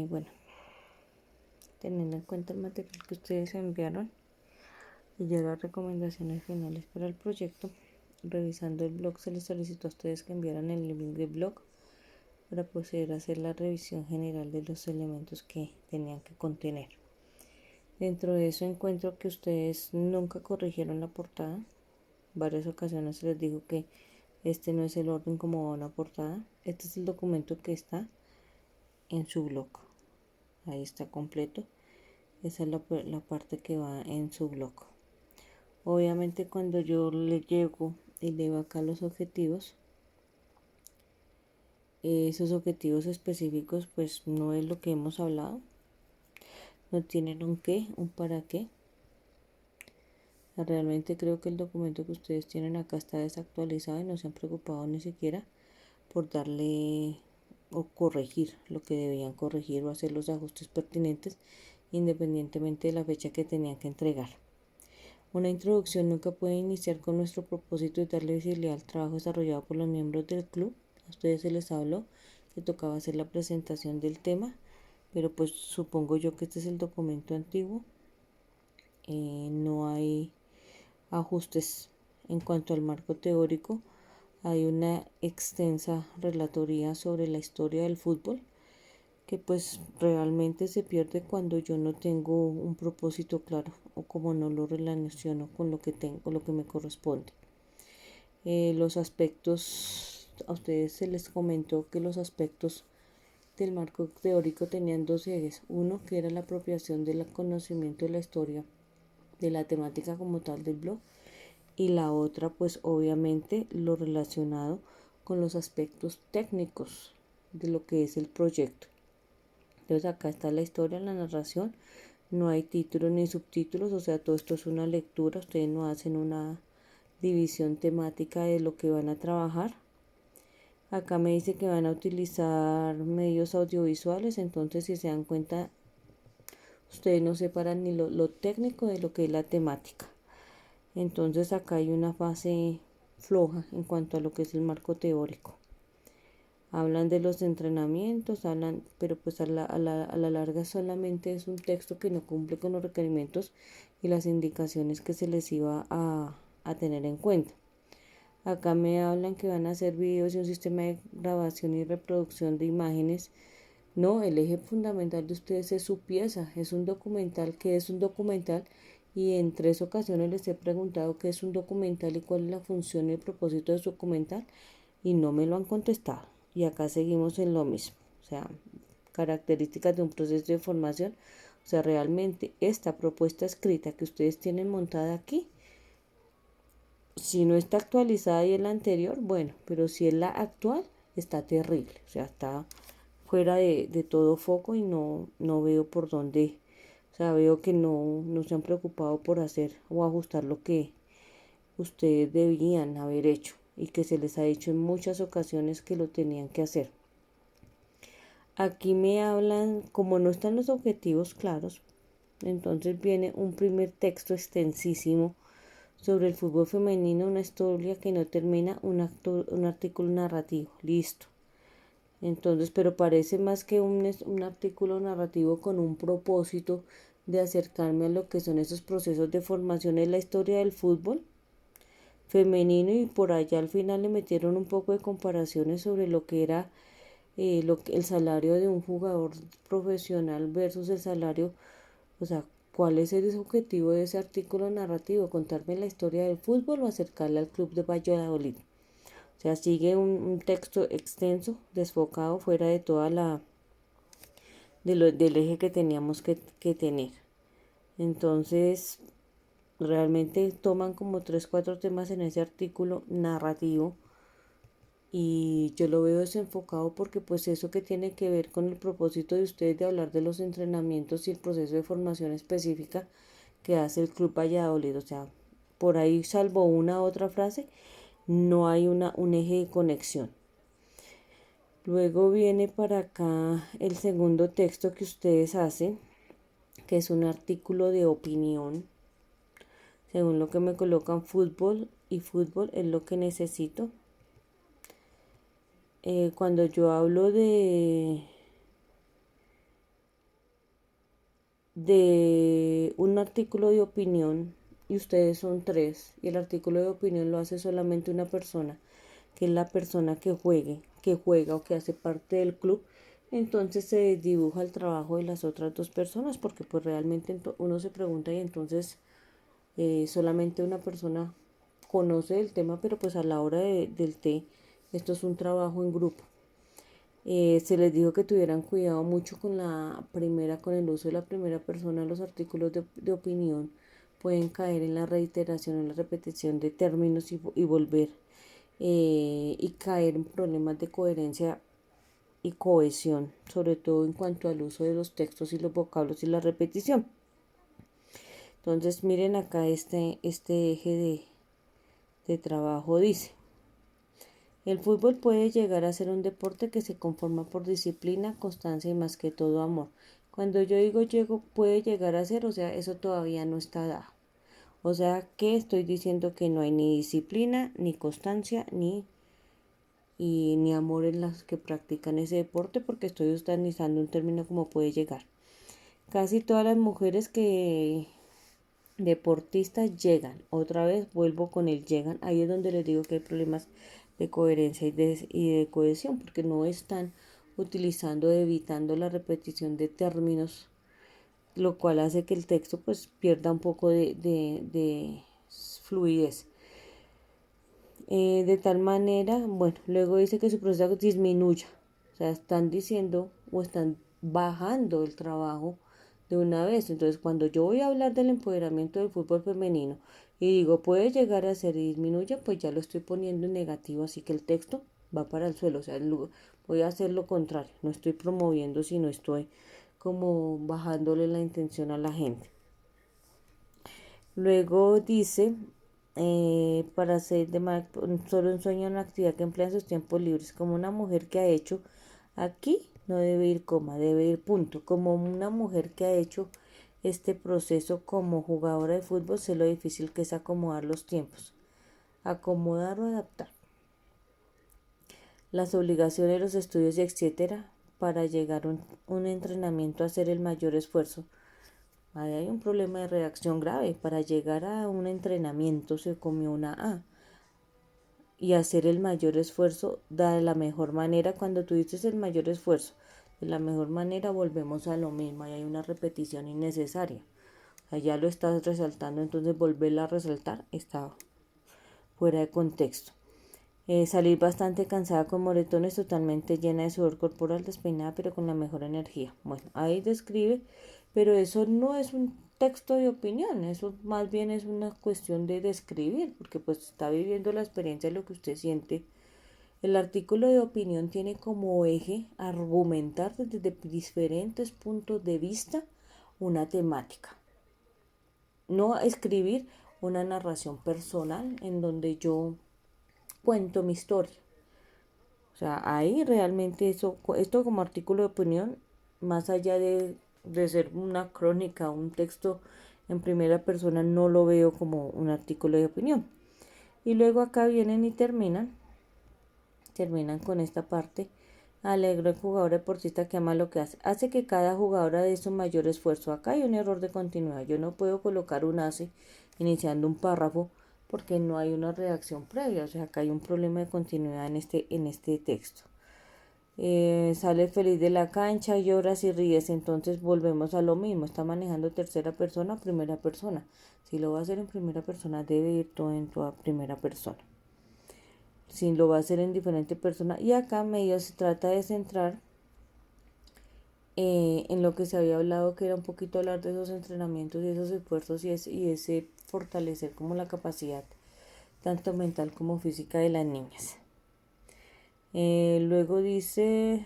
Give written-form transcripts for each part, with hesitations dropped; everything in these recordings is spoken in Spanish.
Bueno, teniendo en cuenta el material que ustedes enviaron y ya las recomendaciones finales para el proyecto, revisando el blog se les solicitó a ustedes que enviaran el link del blog para poder hacer la revisión general de los elementos que tenían que contener. Dentro de eso encuentro que ustedes nunca corrigieron la portada. Varias ocasiones se les dijo que este no es el orden como va una portada. Este es el documento que está en su blog. Ahí está completo. Esa es la parte que va en su blog. Obviamente cuando yo le llego y le veo acá los objetivos, esos objetivos específicos pues no es lo que hemos hablado. No tienen un qué, un para qué. Realmente creo que el documento que ustedes tienen acá está desactualizado y no se han preocupado ni siquiera por darle o corregir lo que debían corregir o hacer los ajustes pertinentes independientemente de la fecha que tenían que entregar. Una introducción nunca puede iniciar con nuestro propósito de darle visibilidad al trabajo desarrollado por los miembros del club. A ustedes se les habló que tocaba hacer la presentación del tema, pero pues supongo yo que este es el documento antiguo. No hay ajustes en cuanto al marco teórico. Hay una extensa relatoría sobre la historia del fútbol que pues realmente se pierde cuando yo no tengo un propósito claro o como no lo relaciono con lo que tengo, lo que me corresponde. Los aspectos, a ustedes se les comentó que los aspectos del marco teórico tenían dos ejes. Uno que era la apropiación del conocimiento de la historia, de la temática como tal del blog, y la otra pues obviamente lo relacionado con los aspectos técnicos de lo que es el proyecto. Entonces acá está la historia, la narración, no hay títulos ni subtítulos, o sea, todo esto es una lectura, ustedes no hacen una división temática de lo que van a trabajar. Acá me dice que van a utilizar medios audiovisuales, entonces si se dan cuenta, ustedes no separan ni lo técnico de lo que es la temática. Entonces acá hay una fase floja en cuanto a lo que es el marco teórico. Hablan de los entrenamientos, pero pues a la larga solamente es un texto que no cumple con los requerimientos y las indicaciones que se les iba a tener en cuenta. Acá me hablan que van a hacer videos y un sistema de grabación y reproducción de imágenes. No, el eje fundamental de ustedes es su pieza, es un documental. ¿Qué es un documental? Y en 3 ocasiones les he preguntado qué es un documental y cuál es la función y el propósito de su documental y no me lo han contestado. Y acá seguimos en lo mismo, o sea, características de un proceso de formación. O sea, realmente esta propuesta escrita que ustedes tienen montada aquí, si no está actualizada y es la anterior, bueno, pero si es la actual, está terrible, o sea, está fuera de todo foco y no veo por dónde, o sea, veo que no se han preocupado por hacer o ajustar lo que ustedes debían haber hecho y que se les ha dicho en muchas ocasiones que lo tenían que hacer. Aquí me hablan, como no están los objetivos claros, entonces viene un primer texto extensísimo sobre el fútbol femenino, una historia que no termina, un artículo narrativo, listo. Entonces, pero parece más que un artículo narrativo con un propósito de acercarme a lo que son esos procesos de formación en la historia del fútbol femenino y por allá al final le metieron un poco de comparaciones sobre lo que era el salario de un jugador profesional versus el salario, o sea, ¿cuál es el objetivo de ese artículo narrativo? ¿Contarme la historia del fútbol o acercarla al club de Valladolid? O sea, sigue un texto extenso, desfocado, fuera de toda del eje que teníamos que tener. Entonces, realmente toman como 3, 4 temas en ese artículo narrativo y yo lo veo desenfocado porque pues eso que tiene que ver con el propósito de ustedes de hablar de los entrenamientos y el proceso de formación específica que hace el Club Valladolid, o sea, por ahí salvo una otra frase, no hay un eje de conexión. Luego viene para acá el segundo texto que ustedes hacen, que es un artículo de opinión. Según lo que me colocan, fútbol y fútbol es lo que necesito. Cuando yo hablo de un artículo de opinión y ustedes son tres y el artículo de opinión lo hace solamente una persona, que es la persona que juega o que hace parte del club, entonces se dibuja el trabajo de las otras dos personas porque pues realmente uno se pregunta y entonces solamente una persona conoce el tema, pero pues a la hora del té esto es un trabajo en grupo. Se les dijo que tuvieran cuidado mucho con con el uso de la primera persona. Los artículos de opinión pueden caer en la reiteración, en la repetición de términos y volver y caer en problemas de coherencia y cohesión, sobre todo en cuanto al uso de los textos y los vocablos y la repetición. Entonces miren acá este eje de trabajo dice. El fútbol puede llegar a ser un deporte que se conforma por disciplina, constancia y más que todo amor. Cuando yo digo puede llegar a ser, o sea, eso todavía no está dado. O sea, que estoy diciendo que no hay ni disciplina, ni constancia, ni amor en las que practican ese deporte, porque estoy utilizando un término como puede llegar. Casi todas las mujeres que deportistas llegan, otra vez vuelvo con el llegan, ahí es donde les digo que hay problemas de coherencia y de cohesión, porque no están utilizando, evitando la repetición de términos, lo cual hace que el texto pues pierda un poco de fluidez. De tal manera, bueno, luego dice que su proceso disminuya, o sea, están diciendo o están bajando el trabajo de una vez. Entonces, cuando yo voy a hablar del empoderamiento del fútbol femenino y digo puede llegar a ser y disminuya, pues ya lo estoy poniendo en negativo, así que el texto va para el suelo, o sea, voy a hacer lo contrario, no estoy promoviendo, sino estoy como bajándole la intención a la gente. Luego dice, para hacer solo un sueño, una actividad que emplea en sus tiempos libres, como una mujer que ha hecho, aquí no debe ir coma, debe ir punto, como una mujer que ha hecho este proceso como jugadora de fútbol, sé lo difícil que es acomodar los tiempos, acomodar o adaptar las obligaciones, los estudios y etcétera, para llegar a un entrenamiento a hacer el mayor esfuerzo. Ahí hay un problema de redacción grave. Para llegar a un entrenamiento se comió una A. Y hacer el mayor esfuerzo de la mejor manera. Cuando tú dices el mayor esfuerzo, de la mejor manera volvemos a lo mismo. Ahí hay una repetición innecesaria. Allá lo estás resaltando, entonces volverla a resaltar está fuera de contexto. Salir bastante cansada con moretones, totalmente llena de sudor corporal, despeinada, pero con la mejor energía. Bueno, ahí describe, pero eso no es un texto de opinión, eso más bien es una cuestión de describir, porque pues está viviendo la experiencia de lo que usted siente. El artículo de opinión tiene como eje argumentar desde diferentes puntos de vista una temática, no escribir una narración personal en donde yo cuento mi historia. O sea, ahí realmente esto como artículo de opinión, más allá de ser una crónica, un texto en primera persona, no lo veo como un artículo de opinión. Y luego acá vienen y terminan con esta parte. Alegre el jugador deportista que ama lo que hace. Hace que cada jugadora dé su mayor esfuerzo. Acá hay un error de continuidad. Yo no puedo colocar un hace iniciando un párrafo porque no hay una redacción previa. O sea, acá hay un problema de continuidad en este texto. Sale feliz de la cancha, lloras y ríes, entonces volvemos a lo mismo, está manejando tercera persona o primera persona. Si lo va a hacer en primera persona, debe ir todo en toda primera persona. Si lo va a hacer en diferente persona, y acá medio se trata de centrar en lo que se había hablado, que era un poquito hablar de esos entrenamientos y esos esfuerzos y ese fortalecer como la capacidad tanto mental como física de las niñas. Luego dice,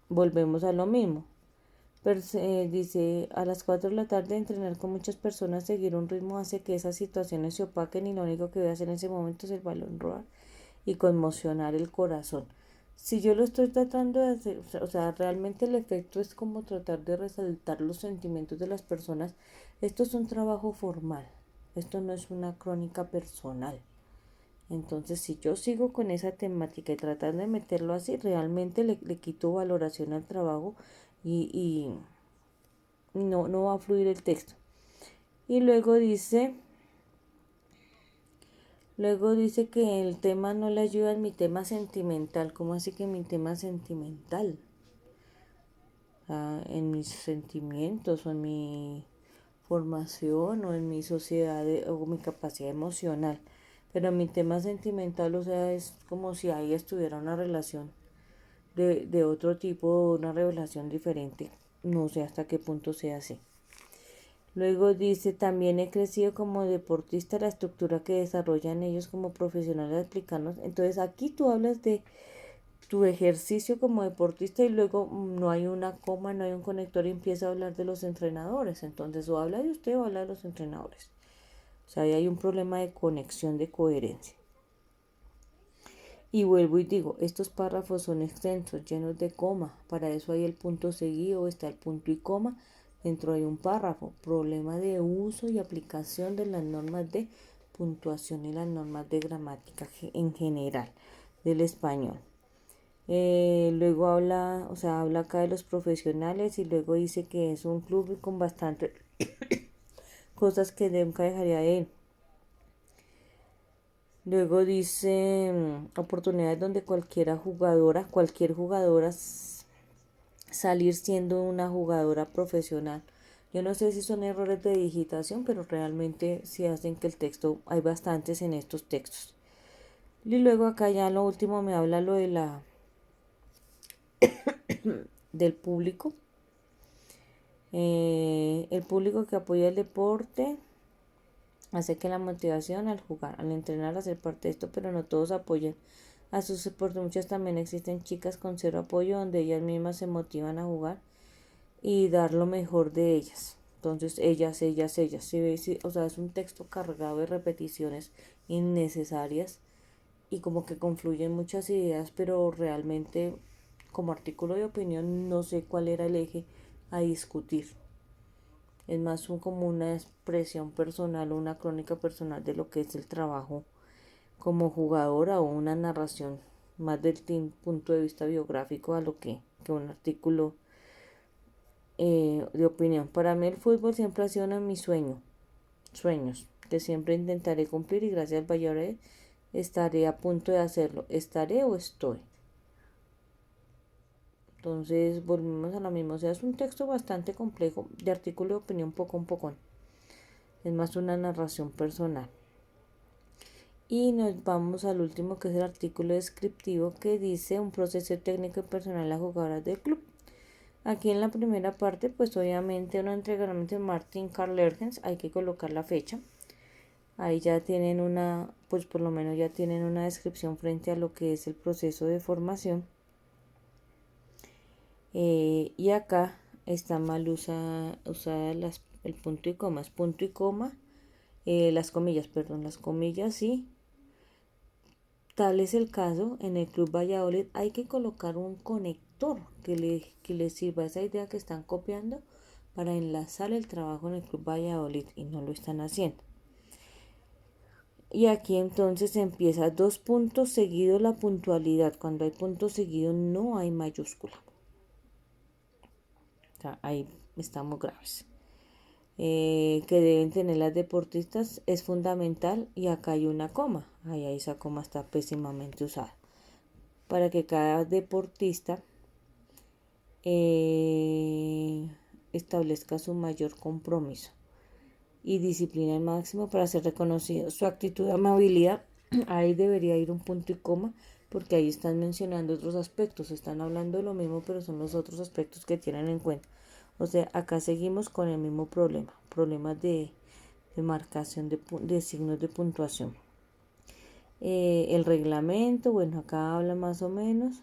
volvemos a lo mismo. Dice, a las 4 de la tarde entrenar con muchas personas, seguir un ritmo hace que esas situaciones se opaquen y lo único que voy a hacer en ese momento es el balón rodar y conmocionar el corazón. Si yo lo estoy tratando de hacer, o sea, realmente el efecto es como tratar de resaltar los sentimientos de las personas. Esto es un trabajo formal, esto no es una crónica personal. Entonces, si yo sigo con esa temática y tratando de meterlo así, realmente le quito valoración al trabajo y no va a fluir el texto. Y luego dice que el tema no le ayuda en mi tema sentimental. ¿Cómo así que mi tema sentimental? En mis sentimientos o en mi formación o en mi sociedad o mi capacidad emocional. Pero mi tema sentimental, o sea, es como si ahí estuviera una relación de otro tipo, una relación diferente. No sé hasta qué punto sea así. Luego dice, también he crecido como deportista, la estructura que desarrollan ellos como profesionales explicarnos. Entonces aquí tú hablas de tu ejercicio como deportista y luego no hay una coma, no hay un conector y empieza a hablar de los entrenadores. Entonces o habla de usted o habla de los entrenadores. O sea, ahí hay un problema de conexión, de coherencia. Y vuelvo y digo, estos párrafos son extensos, llenos de coma. Para eso hay el punto seguido, está el punto y coma. Dentro hay un párrafo. Problema de uso y aplicación de las normas de puntuación y las normas de gramática en general del español. Luego habla, o sea, habla acá de los profesionales y luego dice que es un club con bastantes cosas que nunca dejaría de él. Luego dice oportunidades donde cualquier jugadora salir siendo una jugadora profesional. Yo no sé si son errores de digitación, pero realmente sí hacen que el texto, hay bastantes en estos textos. Y luego acá ya lo último me habla lo de del público. El público que apoya el deporte hace que la motivación al jugar, al entrenar, a ser parte de esto, pero no todos apoyan a sus deportes. Muchas también existen chicas con cero apoyo donde ellas mismas se motivan a jugar y dar lo mejor de ellas. Entonces, ellas, sí, o sea, es un texto cargado de repeticiones innecesarias y como que confluyen muchas ideas, pero realmente como artículo de opinión no sé cuál era el eje a discutir. Es más como una expresión personal, una crónica personal de lo que es el trabajo como jugadora o una narración más del punto de vista biográfico a lo que un artículo de opinión. Para mí el fútbol siempre ha sido uno de mis sueños, que siempre intentaré cumplir y gracias al Valladolid estaré a punto de hacerlo. ¿Estaré o estoy? Entonces volvemos a lo mismo. O sea, es un texto bastante complejo de artículo de opinión poco a poco. Es más una narración personal. Y nos vamos al último, que es el artículo descriptivo, que dice un proceso técnico y personal a las jugadoras del club. Aquí en la primera parte, pues obviamente un entrenamiento de Martin Karl Lergens, hay que colocar la fecha. Ahí ya tienen pues por lo menos ya tienen una descripción frente a lo que es el proceso de formación. Y acá está mal usada el punto y coma, es punto y coma, las comillas sí. Tal es el caso, en el Club Valladolid hay que colocar un conector que le sirva a esa idea que están copiando para enlazar el trabajo en el Club Valladolid y no lo están haciendo. Y aquí entonces empieza 2 puntos seguido la puntualidad. Cuando hay punto seguido no hay mayúscula. O sea, ahí estamos graves. Que deben tener las deportistas es fundamental y acá hay una coma. Ahí esa coma está pésimamente usada. Para que cada deportista establezca su mayor compromiso y disciplina al máximo para ser reconocido. Su actitud de amabilidad, ahí debería ir un punto y coma, porque ahí están mencionando otros aspectos, están hablando de lo mismo, pero son los otros aspectos que tienen en cuenta. O sea, acá seguimos con el mismo problema, problemas de marcación de signos de puntuación. El reglamento, bueno, acá habla más o menos.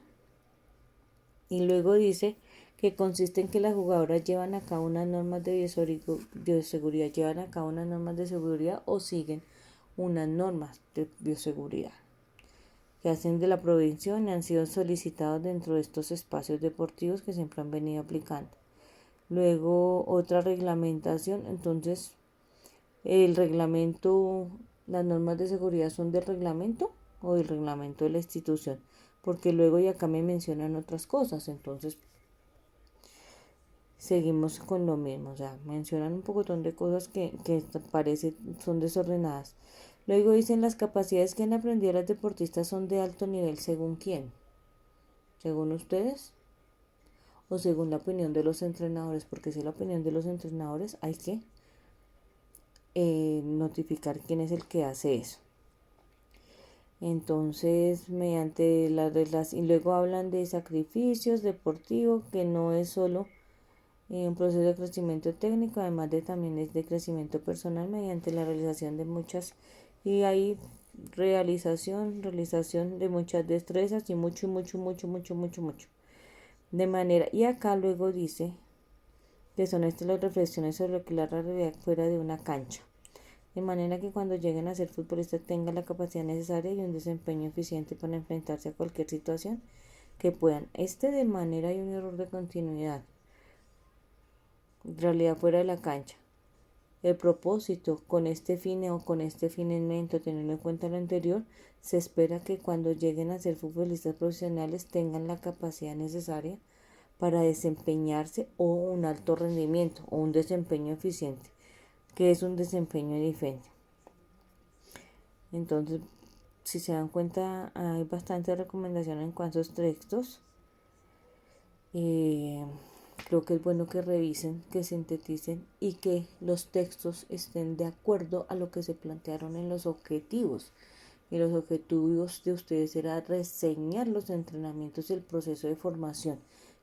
Y luego dice que consiste en que las jugadoras llevan a cabo unas normas de bioseguridad, llevan a cabo unas normas de seguridad o siguen unas normas de bioseguridad que hacen de la prevención y han sido solicitados dentro de estos espacios deportivos que siempre han venido aplicando. Luego otra reglamentación, entonces el reglamento, las normas de seguridad son del reglamento o del reglamento de la institución, porque luego y acá me mencionan otras cosas, entonces seguimos con lo mismo, o sea, mencionan un pocotón de cosas que parece son desordenadas. Luego dicen las capacidades que han aprendido las deportistas son de alto nivel, ¿según quién? ¿Según ustedes? ¿O según la opinión de los entrenadores? Porque si es la opinión de los entrenadores, hay que notificar quién es el que hace eso. Entonces, mediante y luego hablan de sacrificios deportivos, que no es solo un proceso de crecimiento técnico, además de también es de crecimiento personal mediante la realización de muchas, y hay realización de muchas destrezas y mucho, mucho, mucho, mucho, mucho, mucho. De manera, y acá luego dice que son estas las reflexiones sobre lo que la realidad fuera de una cancha. De manera que cuando lleguen a ser futbolistas tengan la capacidad necesaria y un desempeño eficiente para enfrentarse a cualquier situación que puedan. De manera hay un error de continuidad. Realidad fuera de la cancha. El propósito con este fin o con este fin en mente, teniendo en cuenta lo anterior, se espera que cuando lleguen a ser futbolistas profesionales tengan la capacidad necesaria para desempeñarse o un alto rendimiento o un desempeño eficiente, que es un desempeño diferente. Entonces, si se dan cuenta, hay bastantes recomendaciones en cuanto a estos textos. Creo que es bueno que revisen, que sinteticen y que los textos estén de acuerdo a lo que se plantearon en los objetivos. Y los objetivos de ustedes era reseñar los entrenamientos y el proceso de formación.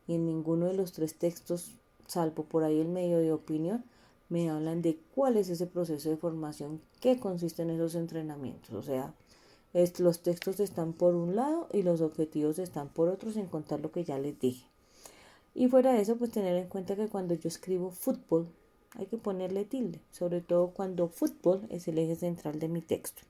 Y en ninguno de los tres textos, salvo por ahí el medio de opinión, me hablan de cuál es ese proceso de formación, qué consiste en esos entrenamientos. O sea, los textos están por un lado y los objetivos están por otro, sin contar lo que ya les dije. Y fuera de eso, pues tener en cuenta que cuando yo escribo fútbol, hay que ponerle tilde, sobre todo cuando fútbol es el eje central de mi texto.